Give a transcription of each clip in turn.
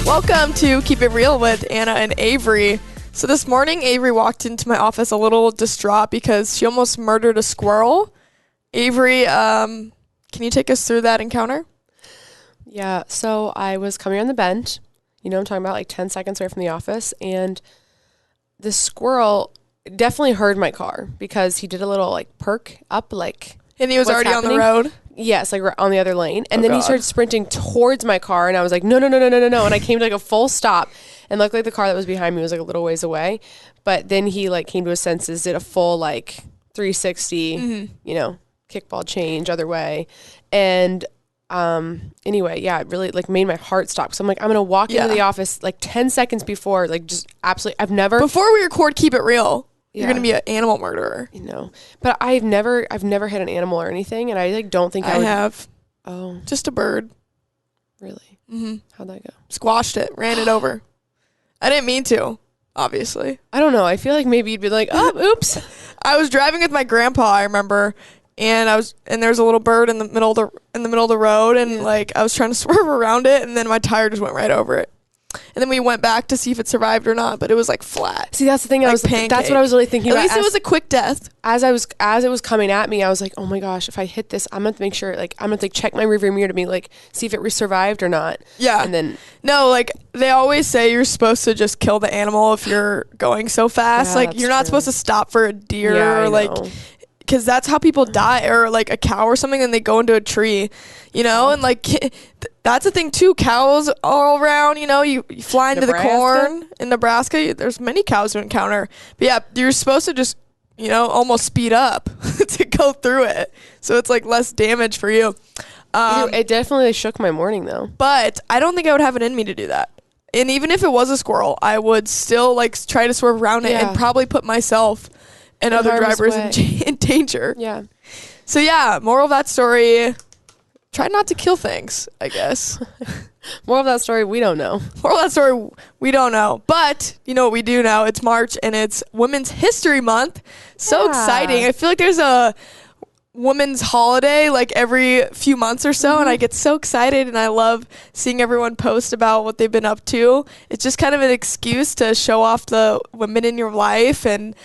Welcome to Keep It Real with Ana and Avarie. So this morning, Avarie walked into my office a little distraught because she almost murdered a squirrel. Avarie, can you take us through that encounter? Yeah, so I was coming on the bench. You know what I'm talking about, like 10 seconds away from the office. And the squirrel definitely heard my car because he did a little like perk up, like. And he was already on the road? Yes, like on the other lane. And then he started sprinting towards my car. And I was like, no. And I came to like a full stop. And luckily the car that was behind me was like a little ways away. But then he like came to his senses, did a full like 360, kickball change other way. And anyway, yeah, it really like made my heart stop. So I'm like, I'm going to walk into the office like 10 seconds before, like just absolutely, before we record Keep It Real, you're going to be an animal murderer. But I've never hit an animal or anything. And I like, don't think I have. Oh, just a bird. Really? Mm-hmm. How'd that go? Squashed it, ran it over. I didn't mean to, obviously. I don't know. I feel like maybe you'd be like, oh, oops. I was driving with my grandpa, I remember. And there was a little bird in the middle of the road, and like I was trying to swerve around it, and then my tire just went right over it. And then we went back to see if it survived or not, but it was like flat. See, that's the thing. That's what I was really thinking about. At least it was a quick death. As it was coming at me, I was like, oh my gosh, if I hit this, I'm gonna have to make sure, like I'm gonna check my rearview mirror to be like, see if it survived or not. Yeah. And then like they always say you're supposed to just kill the animal if you're going so fast. Yeah, like you're not supposed to stop for a deer or like. Because that's how people die, or like a cow or something, and they go into a tree, and like that's the thing too. Cows all around, you fly into the corn in Nebraska. There's many cows to encounter, but yeah, you're supposed to just almost speed up to go through it, so it's like less damage for you. It definitely shook my morning though. But I don't think I would have it in me to do that. And even if it was a squirrel, I would still like try to swerve around it and probably put myself and other drivers in danger. Yeah. So yeah, moral of that story, try not to kill things, I guess. Moral of that story, we don't know. Moral of that story, we don't know. But you know what we do know? It's March and it's Women's History Month. So exciting. I feel like there's a women's holiday like every few months or so, and I get so excited, and I love seeing everyone post about what they've been up to. It's just kind of an excuse to show off the women in your life and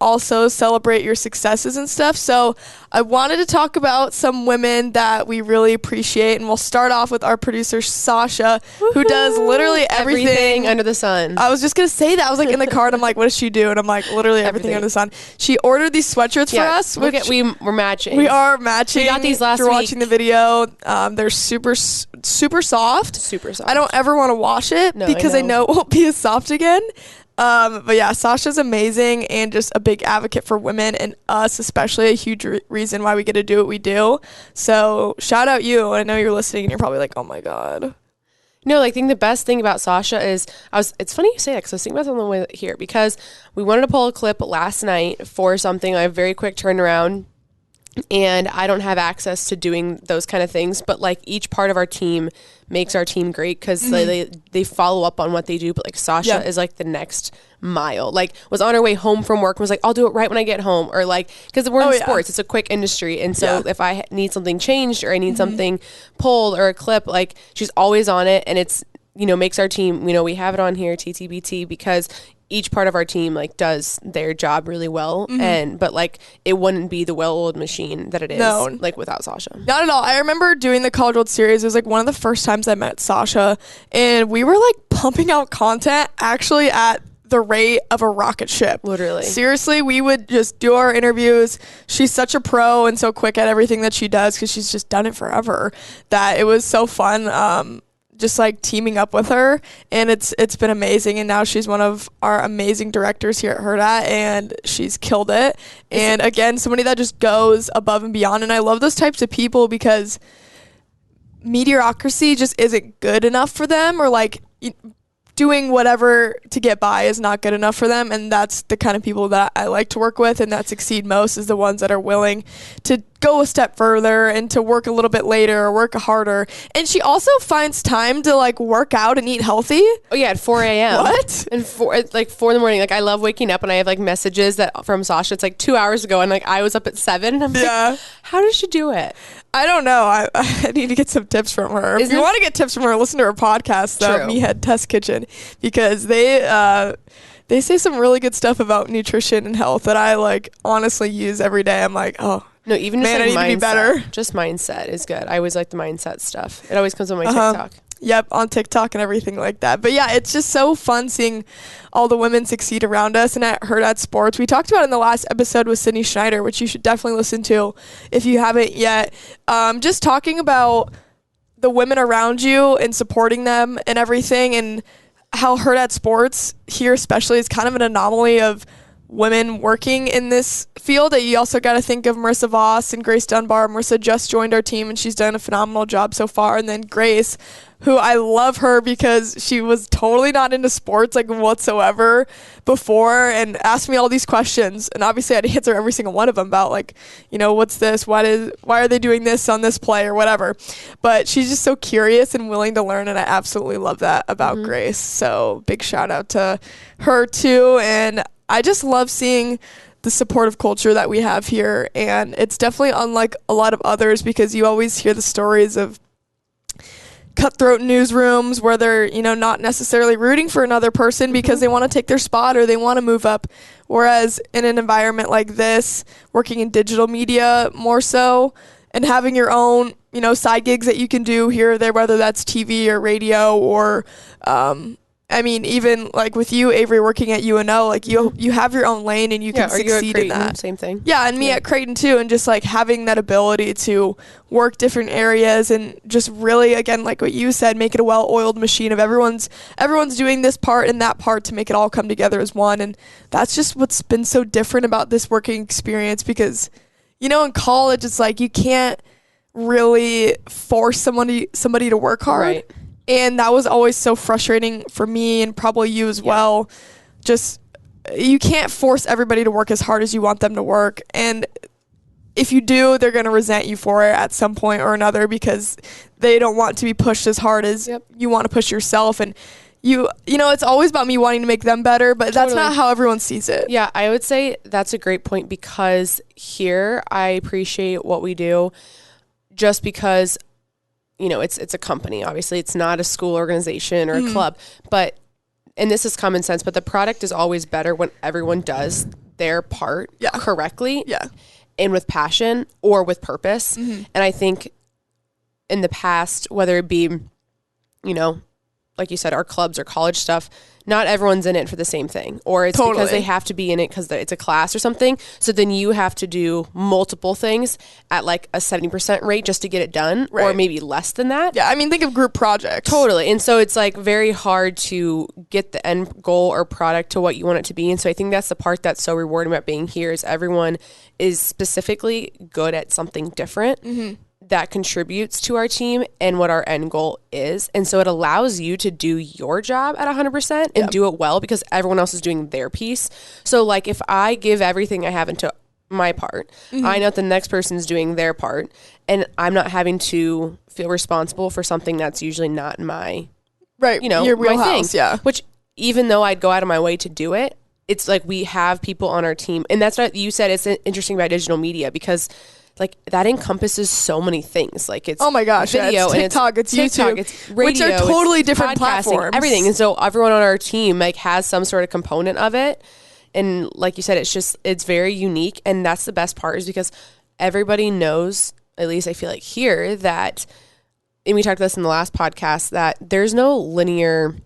also celebrate your successes and stuff. So I wanted to talk about some women that we really appreciate, and we'll start off with our producer Sasha, who does literally everything under the sun. I was just gonna say that. I was like in the car and I'm like, what does she do? And I'm like, literally everything under the sun. She ordered these sweatshirts for us, which we're matching. We are matching. We got these last week. If you're watching the video, they're super soft. Super soft. I don't ever want to wash it because I know it won't be as soft again. But yeah, Sasha's amazing and just a big advocate for women, and us especially, a huge reason why we get to do what we do. So shout out you. I know you're listening and you're probably like, oh my God. No, I think the best thing about Sasha is, it's funny you say that because I was thinking about it on the way here, because we wanted to pull a clip last night for something, a very quick turnaround, and I don't have access to doing those kind of things, but like each part of our team makes our team great because they follow up on what they do. But like Sasha is like the next mile, like was on her way home from work and was like, I'll do it right when I get home, or like, because we're in sports, it's a quick industry, and so if I need something changed or I need something pulled or a clip, like she's always on it, and it's makes our team, we have it on here, TTBT, because each part of our team like does their job really well, but like it wouldn't be the well-oiled machine that it is like without Sasha. Not at all. I remember doing the College World Series. It was like one of the first times I met Sasha, and we were like pumping out content actually at the rate of a rocket ship. Literally. Seriously, we would just do our interviews. She's such a pro and so quick at everything that she does because she's just done it forever, that it was so fun. Just like teaming up with her, and it's been amazing, and now she's one of our amazing directors here at Hurrdat, and she's killed it. And again, somebody that just goes above and beyond, and I love those types of people because mediocrity just isn't good enough for them, or like doing whatever to get by is not good enough for them, and that's the kind of people that I like to work with and that succeed most, is the ones that are willing to go a step further and to work a little bit later or work harder. And she also finds time to like work out and eat healthy. Oh yeah, at 4 a.m. What? And 4 in the morning. Like I love waking up and I have like messages that from Sasha. It's like 2 hours ago and like I was up at 7. And I'm like, how does she do it? I don't know. I need to get some tips from her. If you want to get tips from her, listen to her podcast, though, Meathead Test Kitchen, because they say some really good stuff about nutrition and health that I like honestly use every day. I'm like, oh. No, even just man, like I need to be better. Just mindset is good. I always like the mindset stuff. It always comes on my TikTok. Yep, on TikTok and everything like that. But yeah, it's just so fun seeing all the women succeed around us. And at Hurrdat Sports, we talked about it in the last episode with Sydney Schneider, which you should definitely listen to if you haven't yet. Just talking about the women around you and supporting them and everything, and how Hurrdat Sports here especially is kind of an anomaly of women working in this field. That you also got to think of Marissa Voss and Grace Dunbar. Marissa just joined our team and she's done a phenomenal job so far. And then Grace, who I love her because she was totally not into sports like whatsoever before and asked me all these questions. And obviously I had to answer every single one of them about like, you know, what's this? Why are they doing this on this play or whatever? But she's just so curious and willing to learn. And I absolutely love that about Grace. So big shout out to her too. And I just love seeing the supportive culture that we have here. And it's definitely unlike a lot of others because you always hear the stories of cutthroat newsrooms where they're, you know, not necessarily rooting for another person because they want to take their spot or they want to move up. Whereas in an environment like this, working in digital media more so and having your own, you know, side gigs that you can do here or there, whether that's TV or radio or, I mean, even like with you, Avery, working at UNO, like you have your own lane and you can succeed in that. Same thing. Yeah, and me at Creighton too, and just like having that ability to work different areas and just really, again, like what you said, make it a well-oiled machine of everyone's doing this part and that part to make it all come together as one. And that's just what's been so different about this working experience because, you know, in college, it's like you can't really force somebody to work hard. Right. And that was always so frustrating for me and probably you as well. Just, you can't force everybody to work as hard as you want them to work. And if you do, they're going to resent you for it at some point or another because they don't want to be pushed as hard as you want to push yourself. And you know, it's always about me wanting to make them better, but that's not how everyone sees it. Yeah, I would say that's a great point because here I appreciate what we do just because, you know, it's a company. Obviously, it's not a school organization or a club, but, and this is common sense, but the product is always better when everyone does their part correctly and with passion or with purpose. And I think in the past, whether it be, you know, like you said, our clubs or college stuff, not everyone's in it for the same thing. Or it's because they have to be in it because it's a class or something. So then you have to do multiple things at like a 70% rate just to get it done or maybe less than that. Yeah, I mean, think of group projects. Totally. And so it's like very hard to get the end goal or product to what you want it to be. And so I think that's the part that's so rewarding about being here is everyone is specifically good at something different. That contributes to our team and what our end goal is. And so it allows you to do your job at 100% and do it well because everyone else is doing their piece. So like if I give everything I have into my part, I know that the next person's doing their part and I'm not having to feel responsible for something that's usually not my, you know, your my wheelhouse, thing. Which even though I'd go out of my way to do it, it's like we have people on our team. And that's what you said. It's interesting about digital media because like that encompasses so many things. Like it's video, it's TikTok, it's YouTube, it's radio, which are totally different platforms. Everything. And so everyone on our team like has some sort of component of it. And like you said, it's very unique. And that's the best part is because everybody knows, at least I feel like here, that, and we talked about this in the last podcast, that there's no linear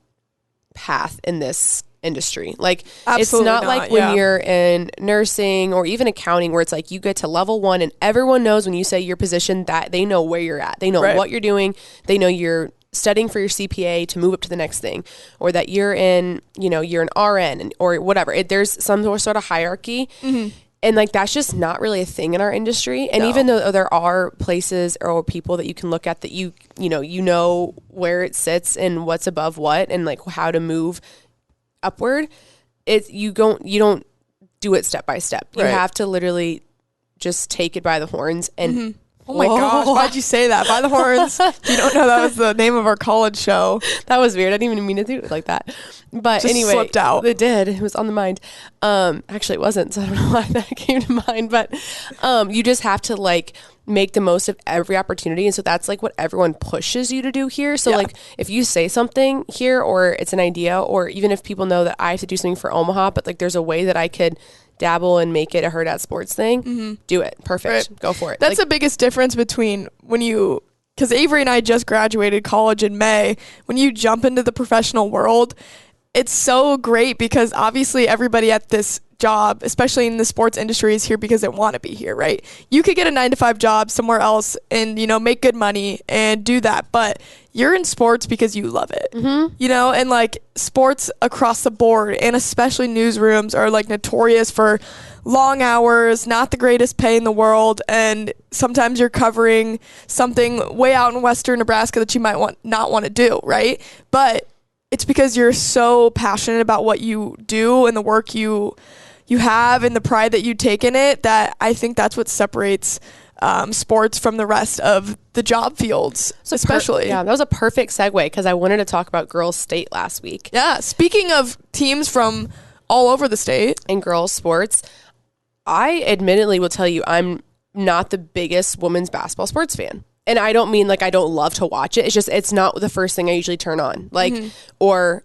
path in this industry. Like it's not like when you're in nursing or even accounting where it's like you get to level 1 and everyone knows when you say your position that they know where you're at. They know what you're doing. They know you're studying for your CPA to move up to the next thing or that you're in, you know, you're an RN or whatever. There's some sort of hierarchy. And like that's just not really a thing in our industry. And even though there are places or people that you can look at that you know where it sits and what's above what and like how to move upward, you don't do it step by step. You have to literally just take it by the horns and Oh my gosh, why'd you say that? By the horns. If you don't know, that was the name of our college show. That was weird. I didn't even mean to do it like that. But just anyway, slipped out. It did. It was on the mind. Actually, it wasn't, so I don't know why that came to mind. But you just have to like make the most of every opportunity. And so that's like what everyone pushes you to do here. So like if you say something here or it's an idea, or even if people know that I have to do something for Omaha, but like there's a way that I could dabble and make it a Hurrdat Sports thing, do it. Perfect. Right. Go for it. That's the biggest difference between when you, because Avery and I just graduated college in May, when you jump into the professional world, it's so great because obviously everybody at this job, especially in the sports industry, is here because they want to be here, right? You could get a 9-to-5 job somewhere else and, you know, make good money and do that, but you're in sports because you love it, you know, and like sports across the board and especially newsrooms are like notorious for long hours, not the greatest pay in the world, and sometimes you're covering something way out in western Nebraska that you might not want to do, right? But it's because you're so passionate about what you do and the work you have and the pride that you take in it, that I think that's what separates sports from the rest of the job fields, so especially. That was a perfect segue because I wanted to talk about girls state last week. Yeah, speaking of teams from all over the state. And girls sports, I admittedly will tell you I'm not the biggest women's basketball sports fan. And I don't mean like I don't love to watch it. It's just it's not the first thing I usually turn on. Like or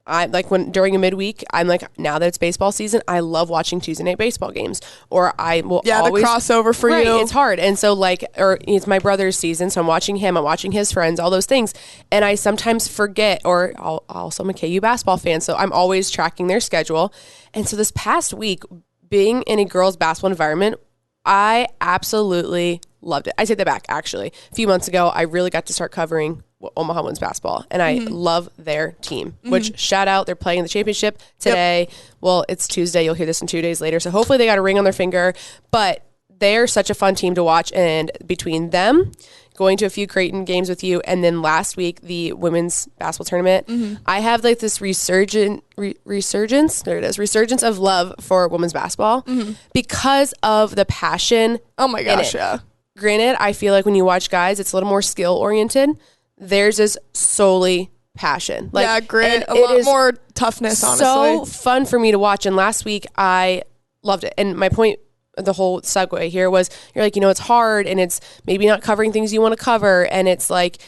I like when during a midweek, I'm like, now that it's baseball season, I love watching Tuesday night baseball games. Or I will always, the crossover for you. It's hard. And so like, or it's my brother's season, so I'm watching him, I'm watching his friends, all those things. And I sometimes forget, or also I'm a KU basketball fan, so I'm always tracking their schedule. And so this past week, being in a girls basketball environment, I absolutely loved it. I take that back, actually. A few months ago, I really got to start covering Omaha women's basketball, and I love their team, which shout out, they're playing the championship today. Well, it's Tuesday. You'll hear this in 2 days later, so hopefully they got a ring on their finger, but they're such a fun team to watch. And between them, going to a few Creighton games with you, and then last week, the women's basketball tournament, I have like this resurgence of love for women's basketball because of the passion. Oh my gosh, yeah. Granted, I feel like when you watch guys, it's a little more skill oriented. Theirs is solely passion. Like, yeah, great. A lot more toughness, honestly. So fun for me to watch. And last week, I loved it. And my point, the whole segue here was, you're like, you know, it's hard and it's maybe not covering things you want to cover. And it's like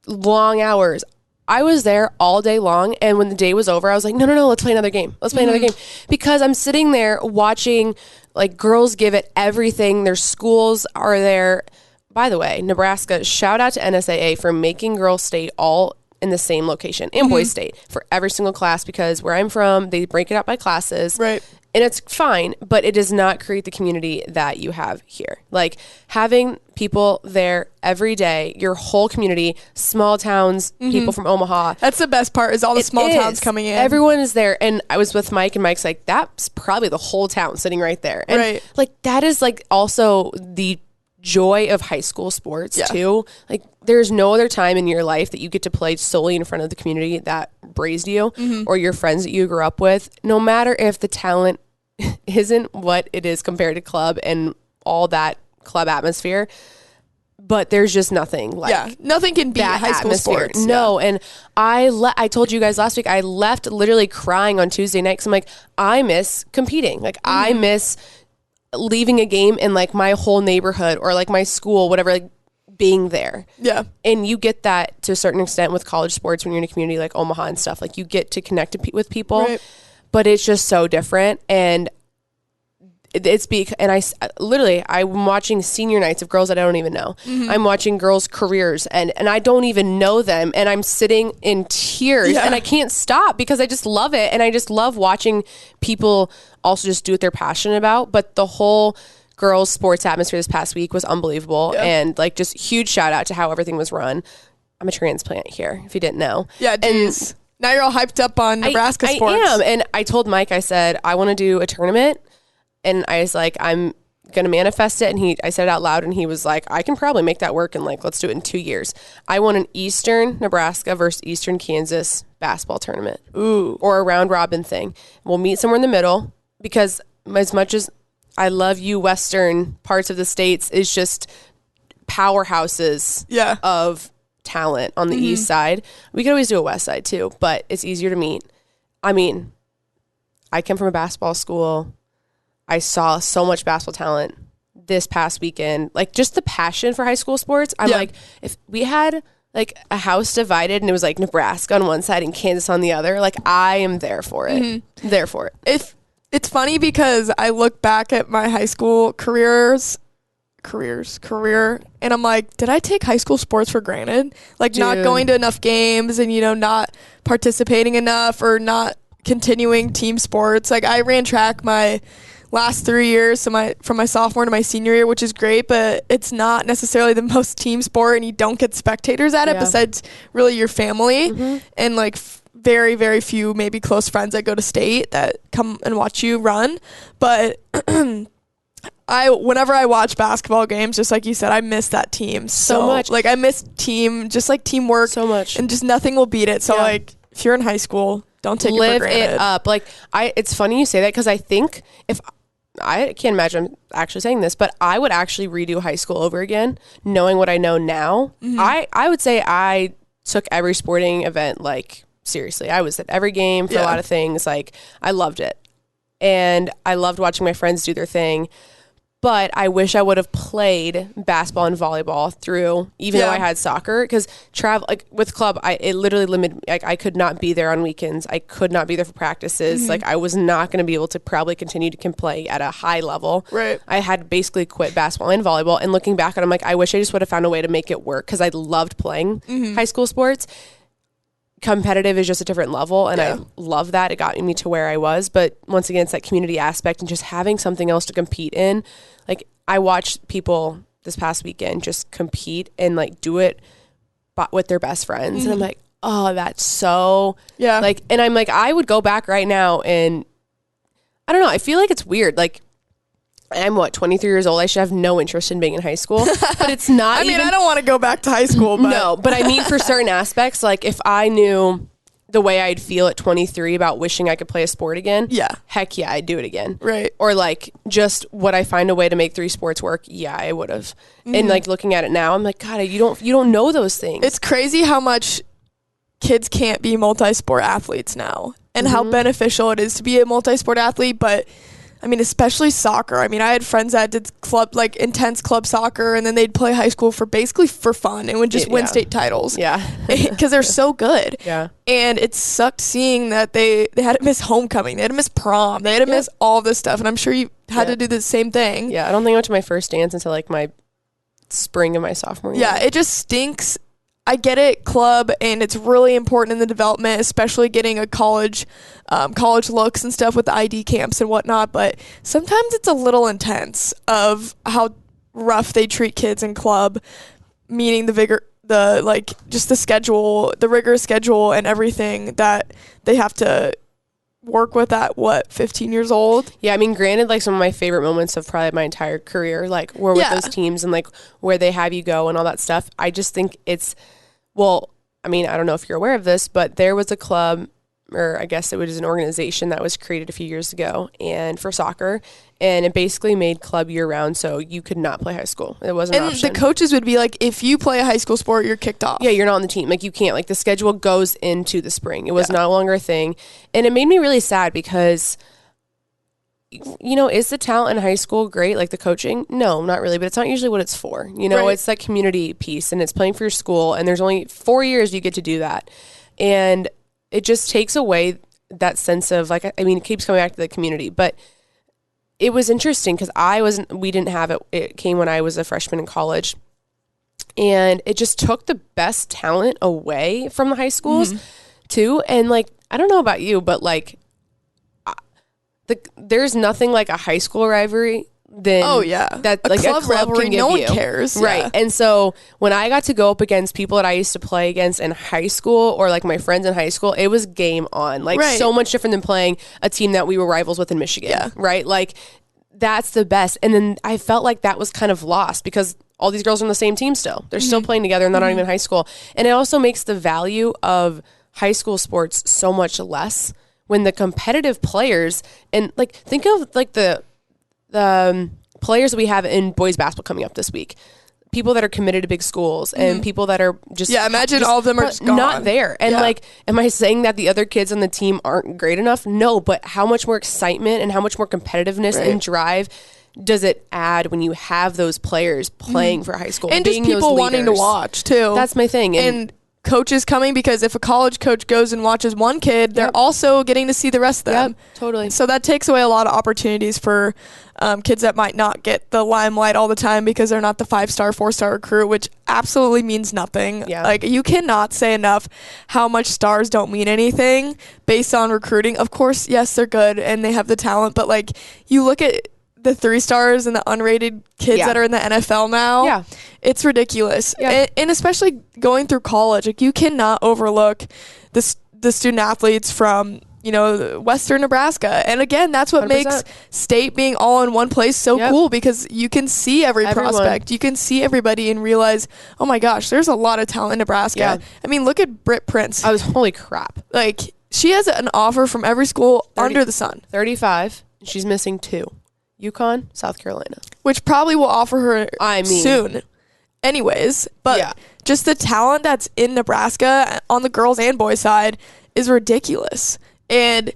long hours. I was there all day long. And when the day was over, I was like, no, let's play another game. Let's play another game. Because I'm sitting there watching like girls give it everything. Their schools are there. By the way, Nebraska, shout out to NSAA for making girls state all in the same location, and boys state for every single class, because where I'm from, they break it up by classes. Right. And it's fine, but it does not create the community that you have here. Like having people there every day, your whole community, small towns, people from Omaha. That's the best part, is all the small towns coming in. Everyone is there. And I was with Mike, and Mike's like, that's probably the whole town sitting right there. And like that is like also the joy of high school sports too. Like there's no other time in your life that you get to play solely in front of the community that raised you or your friends that you grew up with, no matter if the talent isn't what it is compared to club and all that club atmosphere, but there's just nothing like nothing can beat high school atmosphere. sports. No. And I told you guys last week, I left literally crying on Tuesday night because I'm like, I miss competing. Like I miss leaving a game in like my whole neighborhood or like my school, whatever, like being there. Yeah. And you get that to a certain extent with college sports when you're in a community like Omaha and stuff. Like you get to connect with people, but it's just so different. And I'm watching senior nights of girls that I don't even know. I'm watching girls' careers and I don't even know them. And I'm sitting in tears and I can't stop because I just love it. And I just love watching people also just do what they're passionate about. But the whole girls' sports atmosphere this past week was unbelievable. And like just huge shout out to how everything was run. I'm a transplant here, if you didn't know. Yeah, and now you're all hyped up on Nebraska sports. I am. And I told Mike, I said, I want to do a tournament. And I was like, I'm going to manifest it. And I said it out loud, and he was like, I can probably make that work. And like, let's do it in 2 years. I want an Eastern Nebraska versus Eastern Kansas basketball tournament. Or a round robin thing. We'll meet somewhere in the middle, because as much as I love you western parts of the states is just powerhouses of talent on the east side. We could always do a west side too, but it's easier to meet. I mean, I come from a basketball school. I saw so much basketball talent this past weekend. Like, just the passion for high school sports. I'm like, if we had like a house divided and it was like Nebraska on one side and Kansas on the other, like, I am there for it. There for it. If it's funny because I look back at my high school career, and I'm like, did I take high school sports for granted? Like, not going to enough games and, you know, not participating enough or not continuing team sports. Like, I ran track my last 3 years, so from my sophomore to my senior year, which is great, but it's not necessarily the most team sport, and you don't get spectators at it besides really your family and like very, very few maybe close friends that go to state that come and watch you run. But whenever I watch basketball games, just like you said, I miss that team so much. Like, I miss teamwork so much, and just nothing will beat it. So like, if you're in high school, don't take it for granted. Live it up. Like, it's funny you say that, because I think if I can't imagine I'm actually saying this, but I would actually redo high school over again, knowing what I know now. I would say I took every sporting event, like, seriously. I was at every game for a lot of things. Like, I loved it. And I loved watching my friends do their thing. But I wish I would have played basketball and volleyball through, even though I had soccer, because travel, like with club, it literally limited. Like, I could not be there on weekends. I could not be there for practices. Like, I was not going to be able to probably continue to play at a high level. Right. I had basically quit basketball and volleyball. And looking back, I'm like, I wish I just would have found a way to make it work, because I loved playing high school sports. Competitive is just a different level, and I love that. It got me to where I was, but once again, it's that community aspect and just having something else to compete in. Like, I watched people this past weekend just compete and like do it with their best friends, and I'm like, oh, that's so like, and I'm like, I would go back right now, and I don't know, I feel like it's weird. Like, I'm 23 years old. I should have no interest in being in high school, but it's not. I mean, I don't want to go back to high school, but no, but I mean, for certain aspects, like if I knew the way I'd feel at 23 about wishing I could play a sport again, heck yeah, I'd do it again. Right. Or like, just would I find a way to make 3 sports work? Yeah, I would have. And like, looking at it now, I'm like, God, you don't know those things. It's crazy how much kids can't be multi-sport athletes now, and how beneficial it is to be a multi-sport athlete. But I mean, especially soccer. I mean, I had friends that did intense club soccer, and then they'd play high school for fun and would just win state titles. Yeah. Because they're so good. Yeah. And it sucked seeing that they had to miss homecoming. They had to miss prom. They had to miss all this stuff. And I'm sure you had to do the same thing. Yeah. I don't think I went to my first dance until like my spring of my sophomore year. Yeah. It just stinks. I get it, club, and it's really important in the development, especially getting a college looks and stuff with the ID camps and whatnot. But sometimes it's a little intense of how rough they treat kids in club, meaning just the schedule, the rigorous schedule, and everything that they have to work with at 15 years old. Yeah, I mean, granted, like some of my favorite moments of probably my entire career, like were with those teams and like where they have you go and all that stuff. I just think it's, well, I mean, I don't know if you're aware of this, but there was a club, or I guess it was an organization that was created a few years ago and for soccer, and it basically made club year round, so you could not play high school. It wasn't an option. And the coaches would be like, if you play a high school sport, you're kicked off. Yeah, you're not on the team. Like, you can't. Like, the schedule goes into the spring. It was no longer a thing. And it made me really sad because, you know, is the talent in high school great? Like the coaching? No, not really. But it's not usually what it's for. You know, It's that community piece, and it's playing for your school. And there's only 4 years you get to do that. And it just takes away that sense of, like, I mean, it keeps coming back to the community. But it was interesting because we didn't have it. It came when I was a freshman in college. And it just took the best talent away from the high schools too. And like, I don't know about you, but like, there's nothing like a high school rivalry than that, like a club rivalry. No one cares, right? Yeah. And so when I got to go up against people that I used to play against in high school, or like my friends in high school, it was game on. Like so much different than playing a team that we were rivals with in Michigan, right? Like that's the best. And then I felt like that was kind of lost because all these girls are on the same team still. They're still playing together, and they're not even in high school. And it also makes the value of high school sports so much less when the competitive players, and like, think of like the players we have in boys basketball coming up this week, people that are committed to big schools and people that are just imagine all of them are just gone. Not there. And like, am I saying that the other kids on the team aren't great enough? No, but how much more excitement and how much more competitiveness and drive does it add when you have those players playing for high school and just people wanting to watch too? That's my thing. And coaches coming, because if a college coach goes and watches one kid, they're also getting to see the rest of them. Totally. So that takes away a lot of opportunities for kids that might not get the limelight all the time because they're not the 5-star, 4-star recruit, which absolutely means nothing. Yeah. Like, you cannot say enough how much stars don't mean anything based on recruiting. Of course, yes, they're good and they have the talent, but like, you look at the 3-stars and the unrated kids that are in the NFL now, it's ridiculous. And especially going through college, like, you cannot overlook the student athletes from, you know, Western Nebraska. And again, that's what 100%. Makes state being all in one place so cool, because you can see everyone. Prospect. You can see everybody and realize, oh my gosh, there's a lot of talent in Nebraska. Yeah. I mean, look at Britt Prince. Holy crap. Like, she has an offer from every school under the sun. 35. She's missing 2. UConn, South Carolina. Which probably will offer her soon. Anyways, but just the talent that's in Nebraska on the girls and boys side is ridiculous. And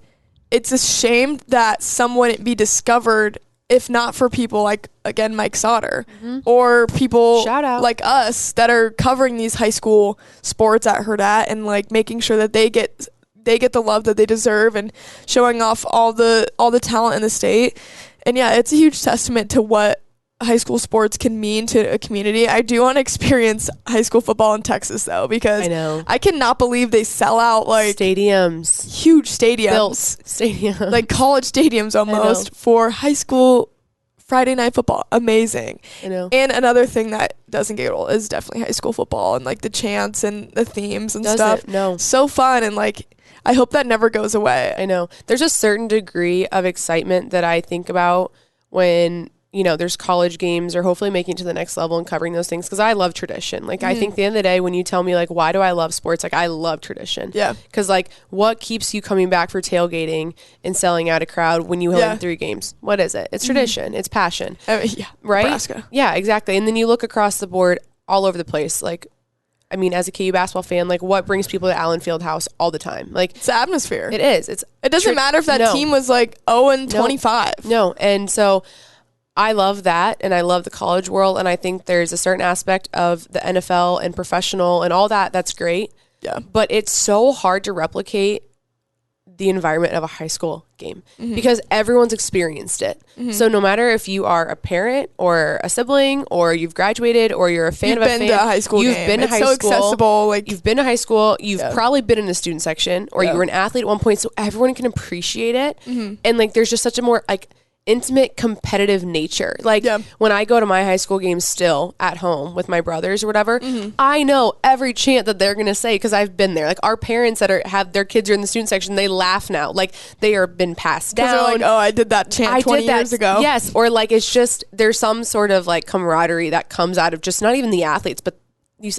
it's a shame that some wouldn't be discovered if not for people like, again, Mike Sauter, or people like us that are covering these high school sports at Hurrdat and like making sure that they get the love that they deserve and showing off all the talent in the state. And yeah, it's a huge testament to what high school sports can mean to a community. I do want to experience high school football in Texas though, because I cannot believe they sell out like stadiums, huge stadiums, like college stadiums almost for high school Friday night football. Amazing. I know. And another thing that doesn't get old is definitely high school football and like the chants and the themes and stuff. No. So fun, and like, I hope that never goes away. I know. There's a certain degree of excitement that I think about when, you know, there's college games or hopefully making it to the next level and covering those things, because I love tradition. Like, I think at the end of the day, when you tell me, like, why do I love sports? Like, I love tradition. Yeah. Because, like, what keeps you coming back for tailgating and selling out a crowd when you win 3 games? What is it? It's tradition. It's passion. Right? Nebraska. Yeah, exactly. And then you look across the board all over the place. Like, I mean, as a KU basketball fan, like, what brings people to Allen Fieldhouse all the time? Like, it's the atmosphere. It is. It doesn't matter if that team was like 0-25. No. And so I love that, and I love the college world, and I think there's a certain aspect of the NFL and professional and all that that's great. Yeah. But it's so hard to replicate the environment of a high school game because everyone's experienced it. So no matter if you are a parent or a sibling or you've graduated or you're a fan of a fan, you've been to a high school you've game. Been to it's high so school, accessible. Like, you've been to high school, you've probably been in the student section, or you were an athlete at one point, so everyone can appreciate it. And like, there's just such a more like intimate, competitive nature. Like, when I go to my high school games still at home with my brothers or whatever, I know every chant that they're gonna say because I've been there. Like, our parents that have their kids are in the student section, they laugh now. Like, they are been passed down. They're like, oh, I did that chant 20 years ago. Yes, or like, it's just, there's some sort of like camaraderie that comes out of just not even the athletes, but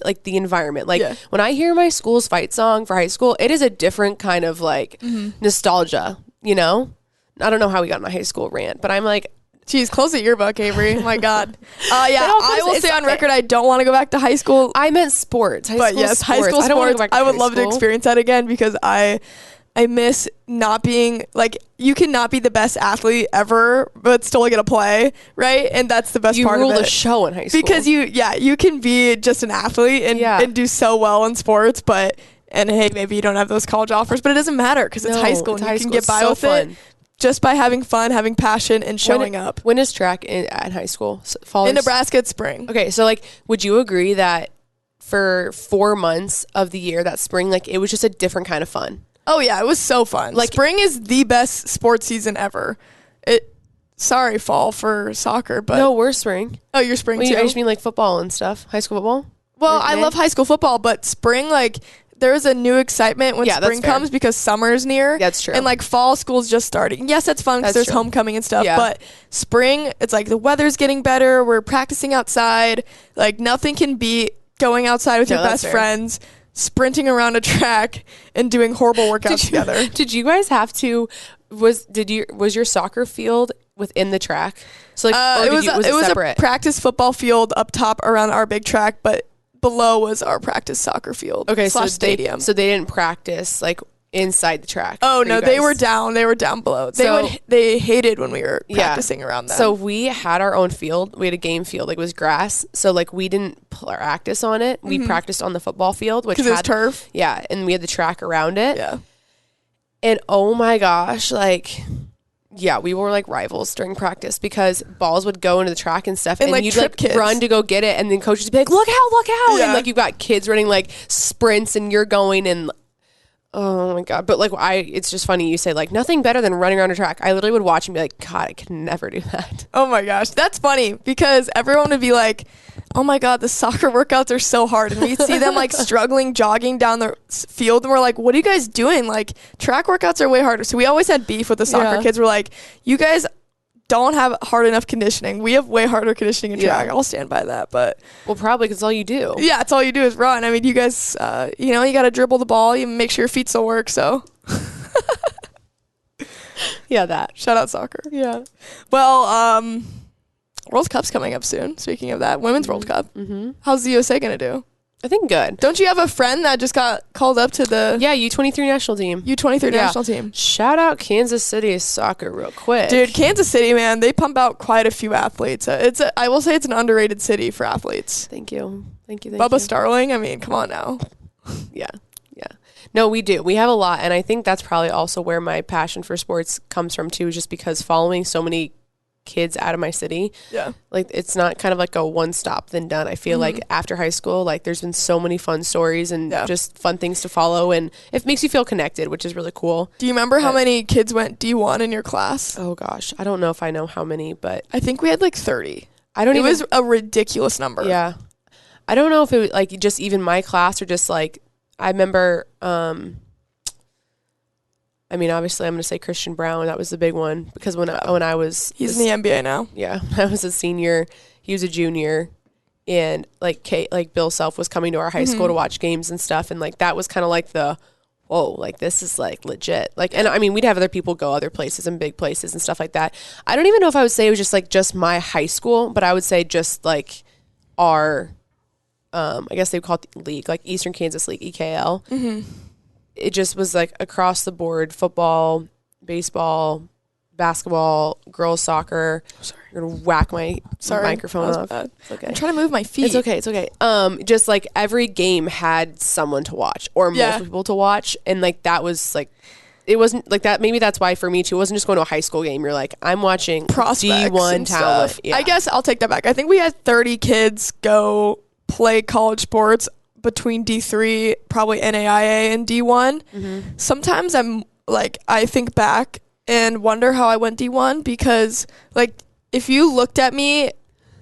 like the environment. Like, when I hear my school's fight song for high school, it is a different kind of like nostalgia, you know? I don't know how we got on a high school rant, but I'm like, geez, close the yearbook, Avery. My God. I will say on record, I don't want to go back to high school. I meant sports. High school sports. I would love to experience that again, because I miss not being like, you cannot be the best athlete ever, but still get to play, right? And that's the best part of it. You rule the show in high school. Because you can be just an athlete and do so well in sports, and hey, maybe you don't have those college offers, but it doesn't matter because it's high school and you can get by with it. Just by having fun, having passion, and showing up. When is track at high school? Fall in Nebraska, it's spring. Okay, so like, would you agree that for 4 months of the year, that spring, like, it was just a different kind of fun? Oh yeah, it was so fun. Like, spring is the best sports season ever. Sorry, fall for soccer, but no, we're spring. Oh, you're spring too. I just mean like football and stuff, high school football. Well, I love high school football, but spring, like, there's a new excitement when spring comes because summer's near. That's true. And like, fall school's just starting. Yes, that's fun because there's homecoming and stuff. Yeah. But spring, it's like the weather's getting better. We're practicing outside. Like, nothing can beat going outside with your best friends, sprinting around a track and doing horrible workouts together. Did you guys have to? Was your soccer field within the track? So like, it was separate? a practice football field up top around our big track, but below was our practice soccer field. Okay, / stadium. So they didn't practice like inside the track. Oh no, they were down. They were down below. They hated when we were practicing around them. So we had our own field. We had a game field. Like it was grass. So like we didn't practice on it. We practiced on the football field, which had it was turf. Yeah, and we had the track around it. Yeah. And oh my gosh, like. Yeah, we were like rivals during practice because balls would go into the track and stuff, and like you'd trip like kids. run to go get it, and then coaches would be like, "Look out!" Yeah. And like you've got kids running like sprints, and you're going and oh my god! But like it's just funny you say like nothing better than running around a track. I literally would watch and be like, God, I could never do that. Oh my gosh, that's funny because everyone would be like, oh my god, the soccer workouts are so hard, and we'd see them like struggling jogging down the field, and we're like, what are you guys doing? Like track workouts are way harder. So we always had beef with the soccer kids. We're like, you guys don't have hard enough conditioning. We have way harder conditioning in track. I'll stand by that. But well, probably because all you do. Yeah, it's all you do is run. I mean, you guys, you got to dribble the ball. You make sure your feet still work. So yeah, that shout out soccer. Yeah. Well, World Cup's coming up soon. Speaking of that, Women's World Cup. Mm-hmm. How's the USA gonna do? I think good. Don't you have a friend that just got called up to the U23 national team? U23 national team. Shout out Kansas City soccer real quick. Dude, Kansas City, man, they pump out quite a few athletes. I will say it's an underrated city for athletes. Thank you. Bubba Starling, I mean, come on now. Yeah. No, we do. We have a lot, and I think that's probably also where my passion for sports comes from too, just because following so many kids out of my city. Yeah. Like it's not kind of like a one stop then done. I feel like after high school, like there's been so many fun stories and just fun things to follow, and it makes you feel connected, which is really cool. Do you remember how many kids went D1 in your class? Oh gosh, I don't know if I know how many, but I think we had like 30. It was a ridiculous number. Yeah. I don't know if it was like just even my class or just like I remember I mean, obviously, I'm going to say Christian Brown. That was the big one because when I was... He's in the NBA now. Yeah. I was a senior. He was a junior. And, like, Bill Self was coming to our high school to watch games and stuff. And, like, that was kind of like the, whoa, like, this is, like, legit. Like, and, I mean, we'd have other people go other places and big places and stuff like that. I don't even know if I would say it was just my high school, but I would say just, like, our, I guess they would call it league, like Eastern Kansas League, EKL. Mm-hmm. It just was like across the board: football, baseball, basketball, girls soccer. Sorry, you're gonna whack my microphone off. It's okay. I'm trying to move my feet. It's okay. Just like every game had someone to watch or multiple people to watch, and like that was like. It wasn't like that. Maybe that's why for me too. It wasn't just going to a high school game. You're like, I'm watching prospects D1 talent. Yeah. I guess I'll take that back. I think we had 30 kids go play college sports between D3, probably NAIA and D1. Mm-hmm. Sometimes I think back and wonder how I went D1 because like if you looked at me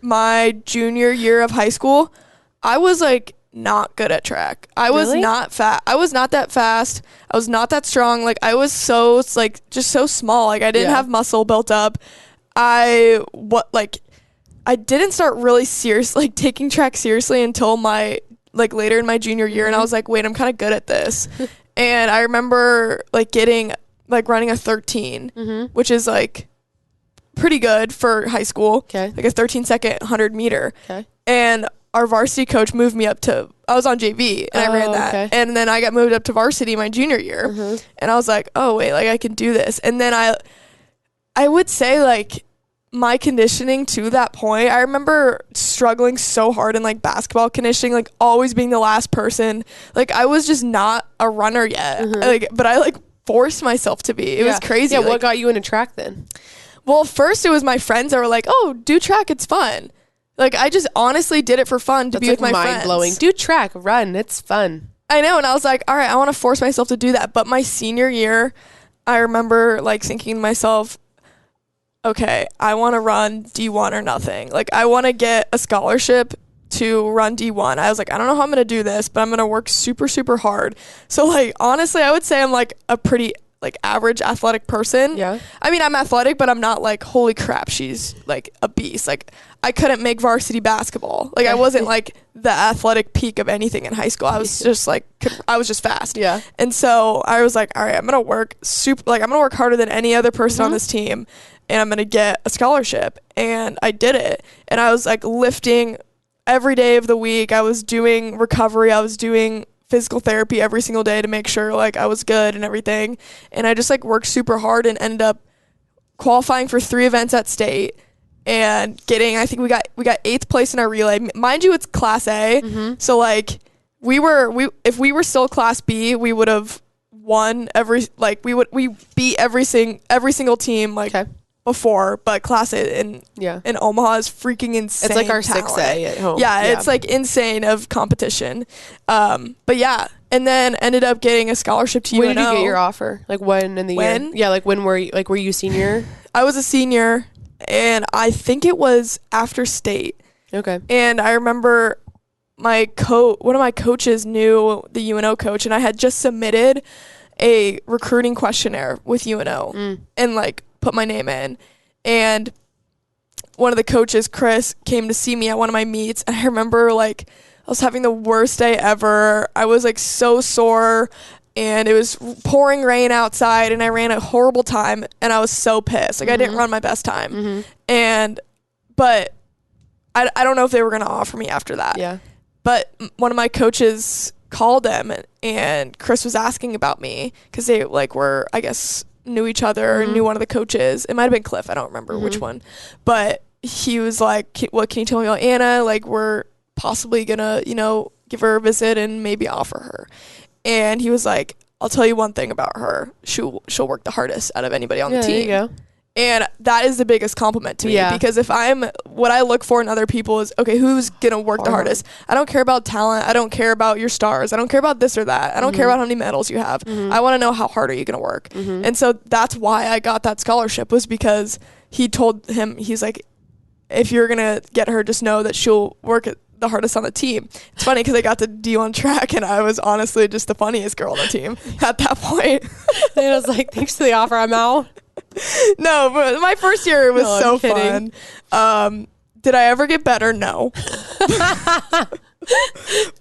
my junior year of high school, I was like not good at track. I was not fat. I was not that fast. I was not that strong. Like I was so like just so small. Like I didn't have muscle built up. I didn't start really taking track seriously until like later in my junior year, and I was like, wait, I'm kind of good at this. And I remember like running a 13, which is like pretty good for high school. Okay. Like a 13-second 100-meter. Okay. And our varsity coach moved me up to, I was on JV and I ran that. Okay. And then I got moved up to varsity my junior year. And I was like, oh wait, like I can do this. And then I would say like my conditioning to that point, I remember struggling so hard in like basketball conditioning, like always being the last person. Like I was just not a runner yet. Like, but I like forced myself to be. It was crazy. Yeah. Like, what got you into track then? Well, first it was my friends that were like, oh, do track. It's fun. Like I just honestly did it for fun to be with my friends. Mind blowing. Do track, run. It's fun. I know. And I was like, all right, I want to force myself to do that. But my senior year, I remember like thinking to myself, okay, I want to run D1 or nothing. Like, I want to get a scholarship to run D1. I was like, I don't know how I'm going to do this, but I'm going to work super, super hard. So, like, honestly, I would say I'm, like, a pretty, like, average athletic person. Yeah. I mean, I'm athletic, but I'm not, like, holy crap, she's, like, a beast. Like, I couldn't make varsity basketball. Like, I wasn't, like, the athletic peak of anything in high school. I was just, like, I was just fast. Yeah. And so I was like, all right, I'm going to work harder than any other person on this team. and I'm going to get a scholarship. And I did it. And I was like lifting every day of the week. I was doing recovery. I was doing physical therapy every single day to make sure like I was good and everything. And I just like worked super hard and ended up qualifying for 3 events at state and getting, I think we got 8th place in our relay. Mind you, it's class A. So like if we were still class B, we would have won we beat every single team like before, but class A in Omaha is freaking insane. It's like our talent. 6A at home. Yeah, it's like insane of competition. But yeah, and then ended up getting a scholarship to UNO. When did you get your offer? Like when in the year? Yeah, like when were you a senior? I was a senior, and I think it was after state. Okay. And I remember one of my coaches knew the UNO coach, and I had just submitted a recruiting questionnaire with UNO and like put my name in. And one of the coaches, Chris, came to see me at one of my meets, and I remember like I was having the worst day ever. I was like so sore, and it was pouring rain outside, and I ran a horrible time, and I was so pissed. Like I didn't run my best time. But I don't know if they were going to offer me after that. Yeah. But one of my coaches called them, and Chris was asking about me because they like were, I guess, knew each other, knew one of the coaches. It might have been Cliff. I don't remember which one. But he was like, what can you tell me about Anna? Like, we're possibly going to, give her a visit and maybe offer her. And he was like, I'll tell you one thing about her. She'll work the hardest out of anybody on the team. There you go. And that is the biggest compliment to me because what I look for in other people is, okay, who's going to work the hardest? I don't care about talent. I don't care about your stars. I don't care about this or that. I don't care about how many medals you have. I want to know how hard are you going to work? And so that's why I got that scholarship, was because he told him, he's like, if you're going to get her, just know that she'll work the hardest on the team. It's funny because I got to D1 track, and I was honestly just the funniest girl on the team at that point. And I was like, thanks for the offer, I'm out. No, but my first year was so fun. Did I ever get better? No. But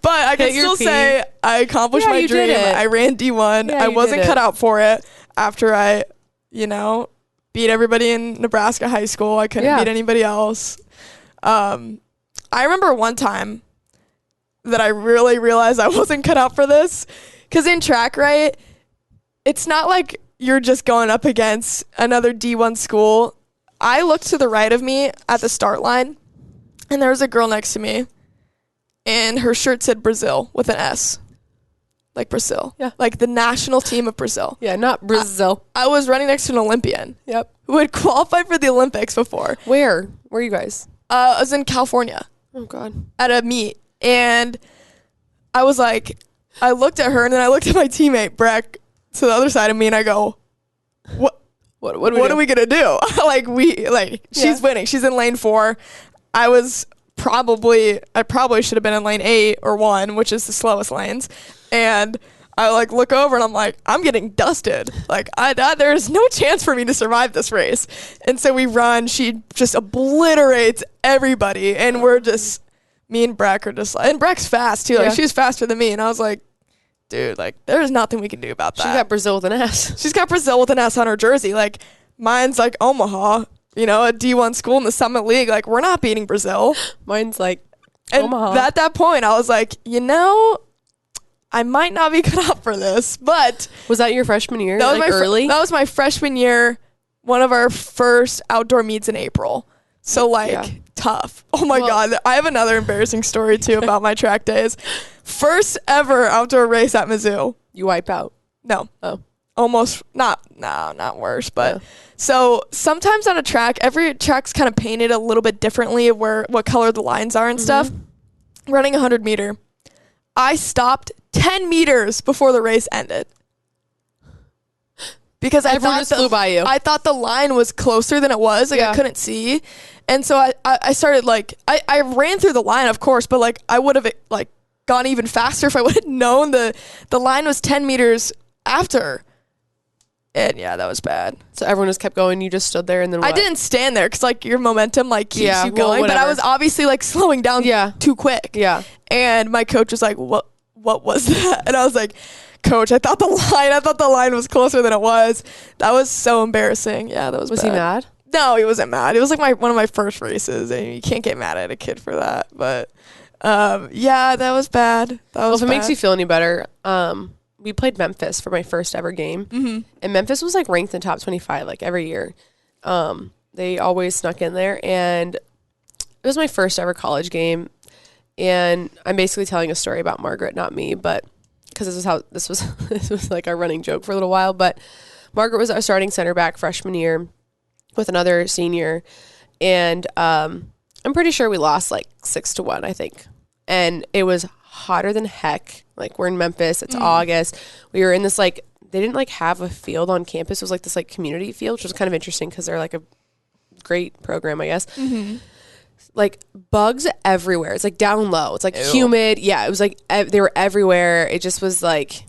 I can still say I accomplished my dream. I ran D1. I wasn't cut out for it after I, beat everybody in Nebraska high school. I couldn't beat anybody else. I remember one time that I really realized I wasn't cut out for this, because in track, right, it's not like you're just going up against another D1 school. I looked to the right of me at the start line, and there was a girl next to me, and her shirt said Brazil with an S. Like Brazil. Yeah. Like the national team of Brazil. Yeah, not Brazil. I was running next to an Olympian. Yep. Who had qualified for the Olympics before. Where? Where are you guys? I was in California. Oh, God. At a meet. And I was like, I looked at her, and then I looked at my teammate, Breck, to the other side of me, and I go, what are we gonna do? She's winning. She's in lane 4. I probably should have been in lane 8 or 1, which is the slowest lanes. And I like look over, and I'm like, I'm getting dusted. Like there's no chance for me to survive this race. And so we run. She just obliterates everybody, and we're just, me and Breck are just like, and Breck's fast too. Like she's faster than me, and I was like, dude, like there's nothing we can do about that. She got Brazil with an S. She's got Brazil with an S on her jersey. Like mine's like Omaha, a D1 school in the Summit League. Like we're not beating Brazil. Mine's like Omaha. At that point, I was like, I might not be cut out for this. But was that your freshman year? That was early? That was my freshman year. One of our first outdoor meets in April. So tough. Oh my God. I have another embarrassing story too about my track days. First ever outdoor race at Mizzou. You wipe out? No. Oh. Almost not worse, but so sometimes on a track, every track's kind of painted a little bit differently of what color the lines are and stuff. Running 100 meter. I stopped 10 meters before the race ended. Because everyone just flew by you. I thought the line was closer than it was. I couldn't see. And so I started I ran through the line, of course, but I would have gone even faster if I would have known the line was 10 meters after. And that was bad. So everyone just kept going. You just stood there, and then what? I didn't stand there because your momentum keeps you going. But I was obviously slowing down too quick. Yeah. And my coach was like, "What was that?" And I was like, "Coach, I thought the line was closer than it was." That was so embarrassing. Yeah, that was. Was bad. he mad? No, he wasn't mad. It was like one of my first races, and you can't get mad at a kid for that. But yeah, that was bad. Well, if it makes you feel any better, we played Memphis for my first ever game, and Memphis was like ranked in the top 25 like every year. They always snuck in there, and it was my first ever college game. And I'm basically telling a story about Margaret, not me, but because this was like our running joke for a little while. But Margaret was our starting center back freshman year with another senior, and I'm pretty sure we lost like 6-1, I think. And it was hotter than heck. Like, we're in Memphis, it's August. We were in this like, they didn't like have a field on campus. It was like this like community field, which was kind of interesting because they're like a great program, I guess. Like, bugs everywhere. It's like down low. It's like humid. Yeah, it was like they were everywhere. It just was like,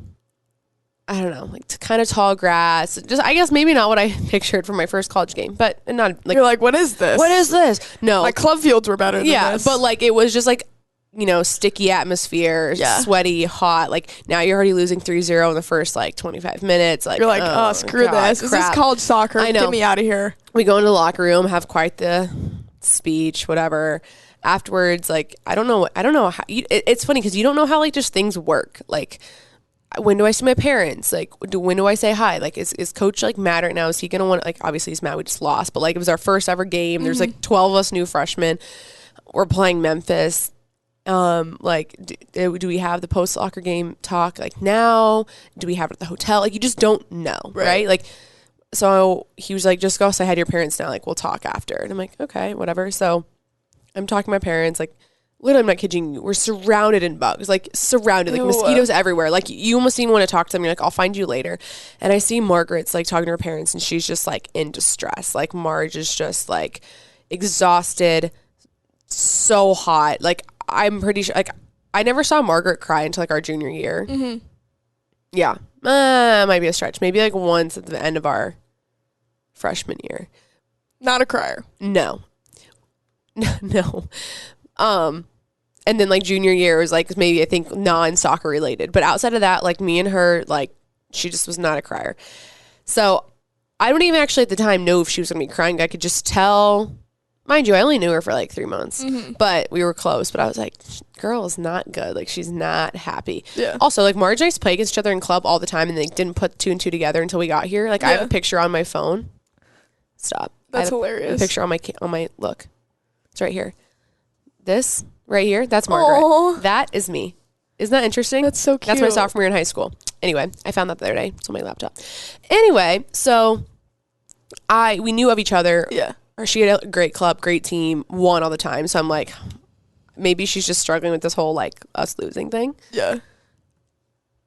I don't know, like kind of tall grass. Just, I guess maybe not what I pictured for my first college game, but not like, you're like, what is this? What is this? No, my club fields were better than this. But like, it was just like, you know, sticky atmosphere, sweaty, hot. Like, now you're already losing 3-0 in the first like 25 minutes. Like, you're like, oh, screw this. Crap. Is this college soccer? I know. Get me out of here. We go into the locker room, have quite the speech, whatever. Afterwards, like, I don't know how it's funny because you don't know how like just things work. Like, when do I see my parents? Like, when do I say hi? Like, is coach like mad right now? Is he gonna want, like, obviously he's mad we just lost, but like, it was our first ever game. There's like 12 of us new freshmen. We're playing Memphis. Like, do we have the post soccer game talk like now? Do we have it at the hotel? Like, you just don't know, right? Like, so he was like, just go say hi to your parents now. Like, we'll talk after. And I'm like, okay, whatever. So I'm talking to my parents. Like, literally, I'm not kidding you. We're surrounded in bugs, like surrounded, like mosquitoes everywhere. Like, you almost even want to talk to them. You're like, I'll find you later. And I see Margaret's like talking to her parents, and she's just like in distress. Like, Marge is just like exhausted, so hot. Like, I'm pretty sure, like, I never saw Margaret cry until like our junior year. Yeah, might be a stretch. Maybe like once at the end of our freshman year. Not a crier. No. No. And then like junior year was like maybe I think non-soccer related. But outside of that, like me and her, like she just was not a crier. So I don't even actually at the time know if she was going to be crying. I could just tell. Mind you, I only knew her for like 3 months. But we were close. But I was like, girl is not good. Like, she's not happy. Yeah. Also, like, Marge and I used to play against each other in club all the time, and they didn't put 2 and 2 together until we got here. Like, I have a picture on my phone. Stop. That's hilarious. A picture on my look. It's right here. This right here, that's Margaret. Aww. That is me. Isn't that interesting? That's so cute. That's my sophomore year in high school. Anyway, I found that the other day. It's on my laptop. Anyway, so we knew of each other. Yeah. Or she had a great club, great team, won all the time. So I'm like, maybe she's just struggling with this whole like us losing thing. Yeah.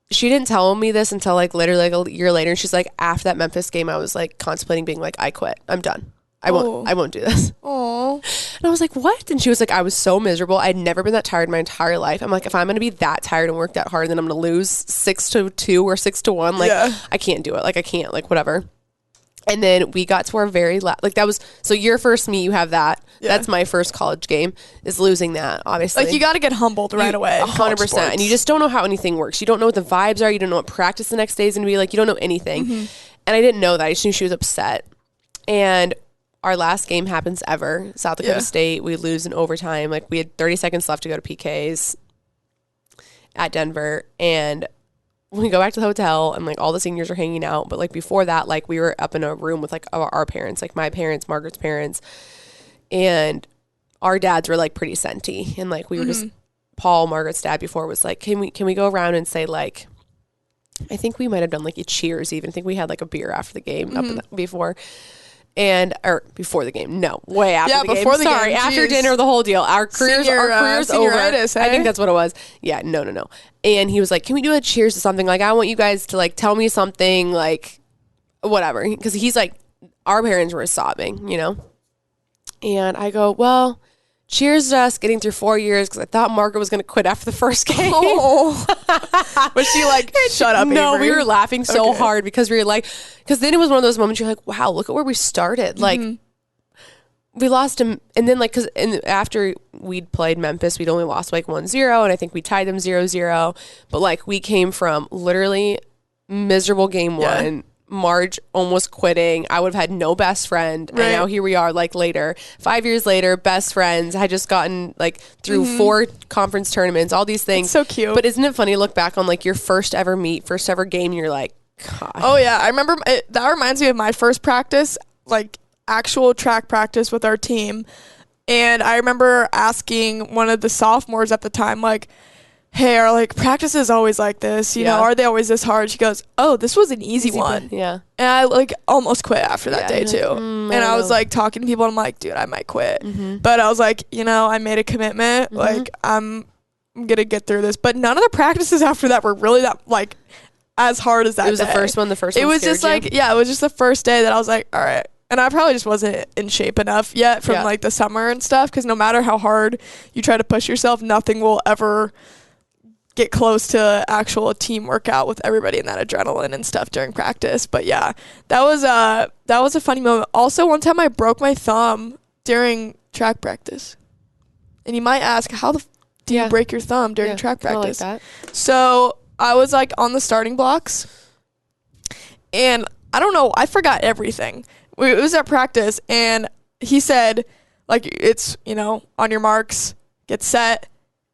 She didn't tell me this until like literally like a year later. And she's like, after that Memphis game, I was like contemplating being like, I quit. I'm done. I won't do this. Oh. And I was like, what? And she was like, I was so miserable. I'd never been that tired in my entire life. I'm like, if I'm going to be that tired and work that hard, then I'm going to lose 6-2 or 6-1. Like, I can't do it. Like, I can't, like, whatever. And then we got to our very last, like that was, so your first meet, you have that. Yeah. That's my first college game, is losing that, obviously. Like, you got to get humbled right away. 100%. And you just don't know how anything works. You don't know what the vibes are. You don't know what practice the next day is going to be like. You don't know anything. And I didn't know that. I just knew she was upset. And our last game happens ever. South Dakota State. We lose in overtime. Like, we had 30 seconds left to go to PKs at Denver. And we go back to the hotel, and like all the seniors are hanging out. But like before that, like we were up in a room with like our parents, like my parents, Margaret's parents, and our dads were like pretty senti. And like we were just, Paul, Margaret's dad before, was like, can we go around and say like, I think we might have done like a cheers even. I think we had like a beer after the game up in before. Or before the game. No, way after the game. Before the Sorry, game. After dinner, the whole deal. Our careers over. Hey? I think that's what it was. Yeah, no. And he was like, can we do a cheers to something? Like, I want you guys to like tell me something, like whatever. Because he's like, our parents were sobbing, you know? And I go, well, cheers to us getting through 4 years, because I thought Margaret was going to quit after the first game. Oh. Was she like, shut up, No, Avery? we were laughing so hard because we were like, because then it was one of those moments you're like, wow, look at where we started. Like, we lost him. And then like, because after we'd played Memphis, we'd only lost like 1-0. And I think we tied them 0-0. But like, we came from literally miserable game one, March, almost quitting. I would have had no best friend. Right. And now here we are, like later, 5 years later, best friends. I had just gotten like through 4 conference tournaments, all these things. It's so cute. But isn't it funny to look back on like your first ever meet, first ever game, and you're like, God. Oh yeah, I remember that reminds me of my first practice, like actual track practice with our team. And I remember asking one of the sophomores at the time, like, hey, are like practices always like this? You know, are they always this hard? She goes, oh, this was an easy one. Yeah. And I like almost quit after that day too. And I was like talking to people and I'm like, dude, I might quit. But I was like, you know, I made a commitment. Like I'm going to get through this. But none of the practices after that were really that like as hard as that day. It was the first one. It was just like, yeah, it was just the first day that I was like, all right. And I probably just wasn't in shape enough yet from like the summer and stuff. Because no matter how hard you try to push yourself, nothing will ever get close to actual team workout with everybody and that adrenaline and stuff during practice. But yeah, that was a funny moment. Also, one time I broke my thumb during track practice. And you might ask, how do you break your thumb during track practice? Like that. So I was like on the starting blocks and I don't know, I forgot everything. It was at practice and he said like, it's, you know, on your marks, get set.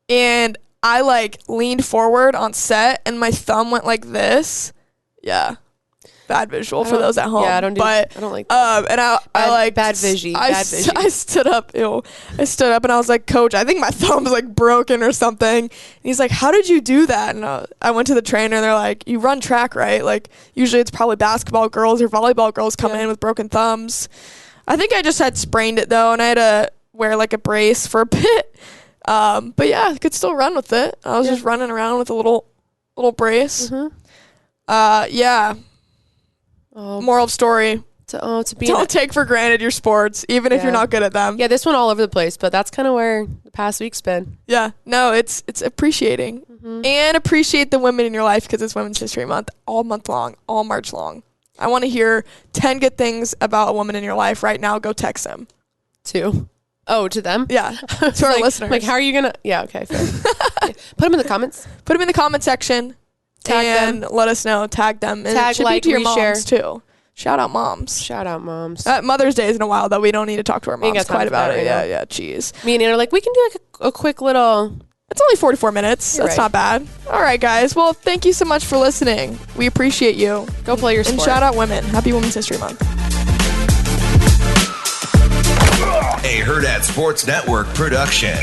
And I like leaned forward on set and my thumb went like this. Yeah. Bad visual for those at home. Yeah, I don't like that. And I like bad vision. I stood up. I stood up and I was like, Coach, I think my thumb's like broken or something. And he's like, how did you do that? And I went to the trainer and they're like, you run track, right? Like usually it's probably basketball girls or volleyball girls come in with broken thumbs. I think I just had sprained it though and I had to wear like a brace for a bit. But yeah, I could still run with it. I was just running around with a little brace. Yeah. Moral of story. Don't take for granted your sports, even if you're not good at them. Yeah, this one all over the place, but that's kind of where the past week's been. Yeah. No, it's appreciating. And appreciate the women in your life because it's Women's History Month all month long, all March long. I want to hear 10 good things about a woman in your life right now. Go text them. 2. Oh, to them? Yeah. To our listeners. Like, how are you going to... Yeah, okay. Fair. Put them in the comments. Put them in the comment section. Tag them. Let us know. Tag them. And tag, like, to your reshare. Moms, too. Shout out moms. Shout out moms. Mother's Day is in a while, though. We don't need to talk to our moms quite about it. Yeah, jeez. Me and Anna are like, we can do like a quick little... It's only 44 minutes. That's not bad. All right, guys. Well, thank you so much for listening. We appreciate you. Go play your sport. And shout out women. Happy Women's History Month. A Hurrdat Sports Network production.